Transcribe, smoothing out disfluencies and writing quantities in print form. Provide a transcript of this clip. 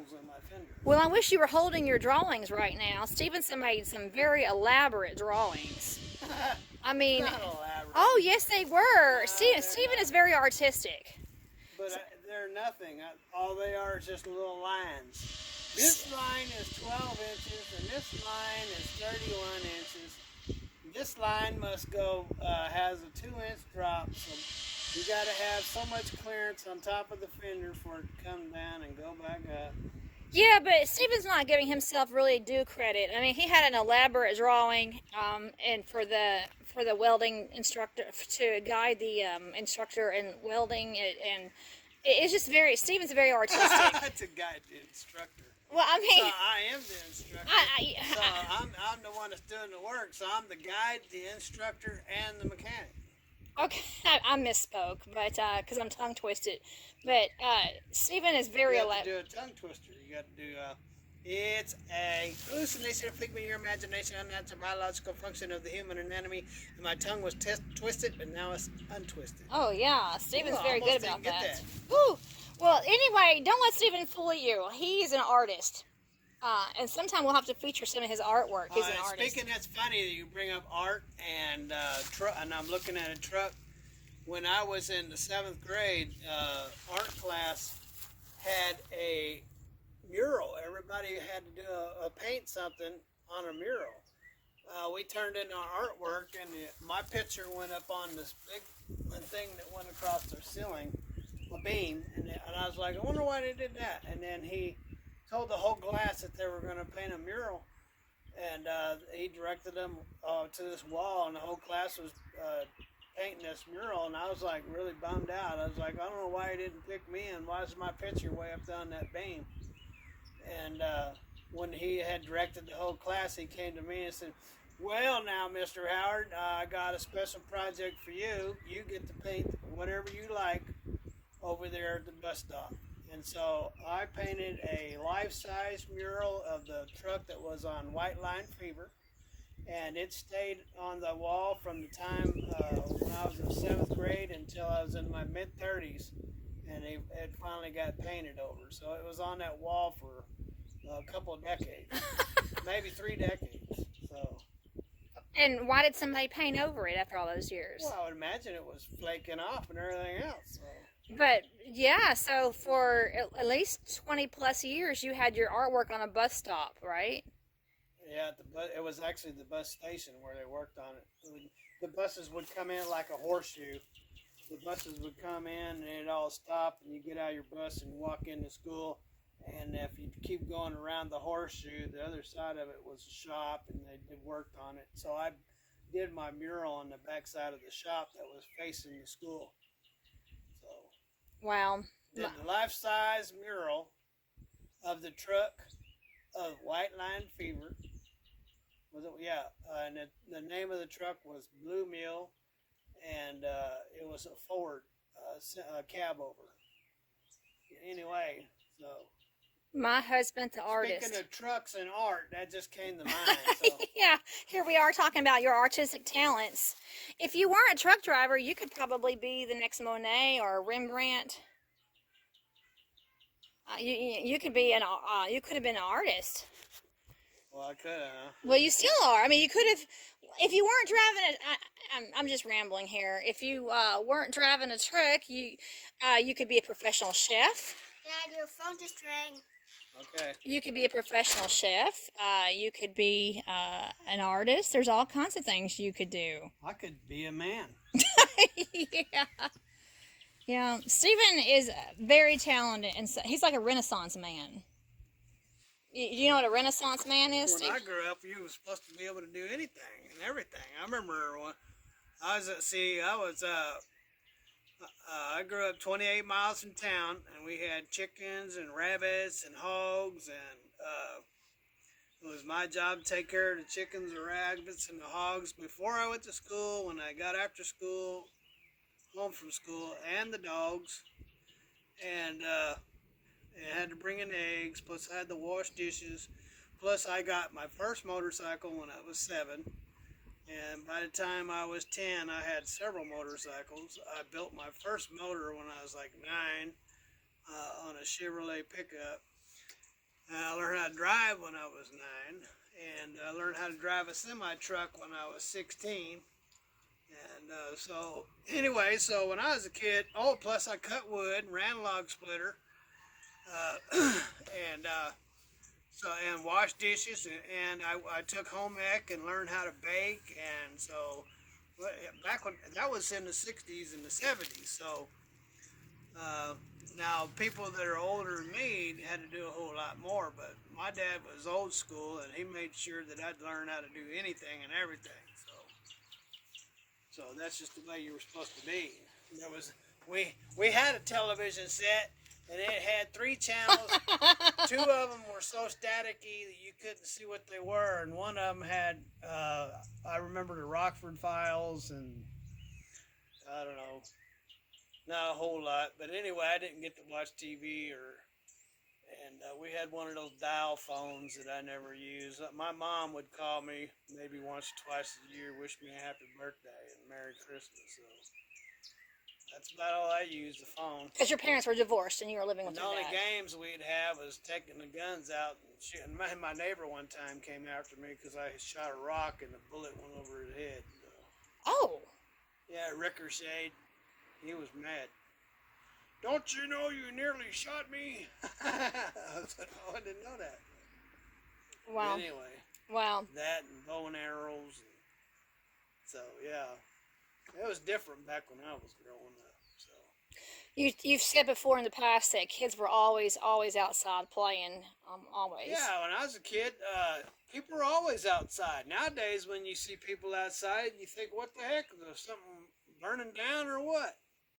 holes in my fender. Well, I wish you were holding your drawings right now. Stevenson made some very elaborate drawings. I mean, Not elaborate. oh yes, they were. No, Steven is very artistic. But they're nothing. All they are is just little lines. This line is 12 inches, and this line is 31 inches. This line must go, has a 2-inch drop, so you got to have so much clearance on top of the fender for it to come down and go back up. Yeah, but Steven's not giving himself really due credit. I mean, he had an elaborate drawing, and for the welding instructor to guide the instructor in welding, and it's just Steven's very artistic. To guide the instructor. Well, I mean, so I am the instructor. So I'm the one that's doing the work. So I'm the guide, the instructor, and the mechanic. Okay, I misspoke, but because I'm tongue twisted. But Steven is very elaborate. You have to do a tongue twister. You got to do. It's a hallucination, a figment of your imagination, unnatural biological function of the human anatomy. And my tongue was twisted, but now it's untwisted. Oh yeah, Steven's very good about that. Woo! Well, anyway, don't let Steven fool you. He's an artist. And sometime we'll have to feature some of his artwork. He's an artist. Speaking, that's funny that you bring up art and and I'm looking at a truck. When I was in the 7th grade, art class had a mural. Everybody had to do paint something on a mural. We turned in our artwork, and my picture went up on this big thing that went across their ceiling, a beam, and I was like, I wonder why they did that. And then he told the whole class that they were going to paint a mural, and he directed them to this wall, and the whole class was painting this mural, and I was like really bummed out. I was like, I don't know why he didn't pick me, and why is my picture way up down that beam? And when he had directed the whole class, he came to me and said, well, now, Mr. Howard, I got a special project for you. You get to paint whatever you like over there at the bus stop. And so I painted a life-size mural of the truck that was on whitelinefever, and it stayed on the wall from the time when I was in 7th grade until I was in my mid-30s, and it finally got painted over. So it was on that wall for a couple of decades, maybe 3 decades. So. And why did somebody paint over it after all those years? Well, I would imagine it was flaking off and everything else. So. But yeah, so for at least 20 plus years, you had your artwork on a bus stop, right? Yeah, it was actually the bus station where they worked on it. The buses would come in like a horseshoe. The buses would come in and it'd all stop, and you get out of your bus and walk into school. And if you keep going around the horseshoe, the other side of it was a shop, and they worked on it. So I did my mural on the back side of the shop that was facing the school. So wow, did the life-size mural of the truck of whitelinefever. Was it? Yeah, and the name of the truck was Blue Mule, and it was a Ford cabover. Anyway, so. My husband's an artist. Speaking of trucks and art, that just came to mind. So. Yeah, here we are talking about your artistic talents. If you weren't a truck driver, you could probably be the next Monet or Rembrandt. You could be you could have been an artist. Well, I could have. Well, you still are. I mean, you could have, if you weren't driving I'm just rambling here. If you weren't driving a truck, you could be a professional chef. Dad, your phone just rang. Okay. You could be a professional chef. You could be an artist. There's all kinds of things you could do. I could be a man. Yeah. Yeah. Steven is very talented, and he's like a Renaissance man. You know what a Renaissance man is, When Steve? I grew up, you were supposed to be able to do anything and everything. I remember when I grew up 28 miles from town, and we had chickens and rabbits and hogs, and it was my job to take care of the chickens, the rabbits, and the hogs before I went to school, when I got after school, home from school, and the dogs, and I had to bring in eggs, plus I had to wash dishes, plus I got my first motorcycle when I was 7. And by the time I was 10, I had several motorcycles. I built my first motor when I was like 9 on a Chevrolet pickup. I learned how to drive when I was 9, and I learned how to drive a semi-truck when I was 16. And so, anyway, so when I was a kid, plus I cut wood and ran a log splitter, and and washed dishes, and I took home ec and learned how to bake, and so back when that was in the 60s and the 70s, so uh, now people that are older than me had to do a whole lot more, but my dad was old school, and he made sure that I'd learn how to do anything and everything. So that's just the way you were supposed to be. There was we had a television set, and it had 3 channels. 2 of them were so staticky that you couldn't see what they were, and one of them had I remember the Rockford Files, and I don't know, not a whole lot. But anyway, I didn't get to watch TV and we had one of those dial phones that I never used. My mom would call me maybe once or twice a year, wish me a happy birthday and Merry Christmas. So that's about all I used, the phone. Because your parents were divorced and you were living with The your only dad. games we'd have was taking the guns out and shooting. My neighbor one time came after me because I shot a rock and the bullet went over his head. Oh. Yeah, ricocheted. He was mad. Don't you know you nearly shot me? I said, oh, I didn't know that. Wow. But anyway, Wow. that and bow and arrows. So, yeah. It was different back when I was growing up. So. You've said before in the past that kids were always outside playing, always. Yeah, when I was a kid, people were always outside. Nowadays, when you see people outside, you think, what the heck? Is there something burning down or what?